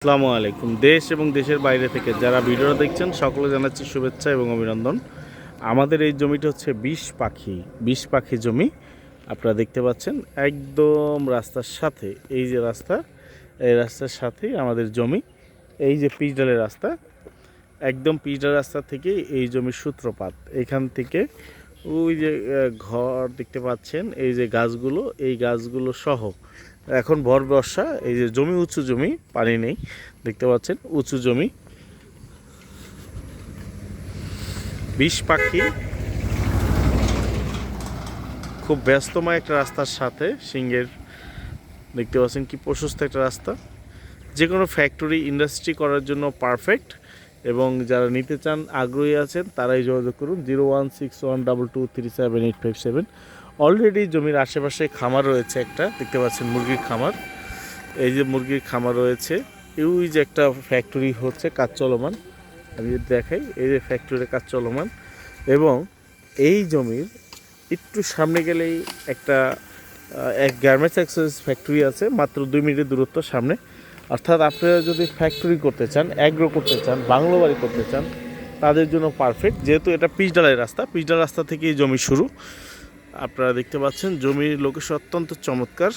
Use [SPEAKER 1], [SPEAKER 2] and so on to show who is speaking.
[SPEAKER 1] আসসালামু আলাইকুম। দেশ এবং দেশের বাইরে থেকে যারা ভিডিওটা দেখছেন সকলে জানাচ্ছি শুভেচ্ছা এবং অভিনন্দন। আমাদের এই জমিটা হচ্ছে বিশ পাখি জমি। আপনারা দেখতে পাচ্ছেন একদম রাস্তার সাথে, এই যে রাস্তা, এই রাস্তার সাথেই আমাদের জমি। এই যে পিচঢালের রাস্তা, একদম পিচঢাল রাস্তা থেকে এই জমির সূত্রপাত। এখান থেকে ওই যে ঘর দেখতে পাচ্ছেন, এই যে গাছগুলো, এই গাছগুলো সহ এখন ভর বর্ষা। এই যে জমি উঁচু জমি, পানি নেই, দেখতে পাচ্ছেন উঁচু জমি। বিশ পাখি খুব ব্যস্তময় একটা রাস্তার সাথে সিংহের, দেখতে পাচ্ছেন কি প্রশস্ত একটা রাস্তা। যে কোনো ফ্যাক্টরি ইন্ডাস্ট্রি করার জন্য পারফেক্ট। এবং যারা নিতে চান, আগ্রহী আছেন, তারাই যোগাযোগ করুন 016122378557। অলরেডি জমির আশেপাশে খামার রয়েছে একটা, দেখতে পাচ্ছেন মুরগির খামার। এই যে মুরগির খামার রয়েছে, ওই যে একটা ফ্যাক্টরি হচ্ছে, কাজ চলমান। আমি যদি দেখাই, এই যে ফ্যাক্টরির কাজ চলমান। এবং এই জমির একটু সামনে গেলেই একটা এক গার্মেন্টস অ্যাক্সেসরিজ ফ্যাক্টরি আছে, মাত্র 2 মিনিটের দূরত্ব সামনে। অর্থাৎ আপনারা যদি ফ্যাক্টরি করতে চান, অ্যাগ্রো করতে চান, বাংলো বাড়ি করতে চান, তাদের জন্য পারফেক্ট। যেহেতু এটা পিচঢালাই রাস্তা, পিচঢাল রাস্তা থেকেই জমি শুরু। আপনারা দেখতে পাচ্ছেন জমির লোকেশন অত্যন্ত চমৎকার।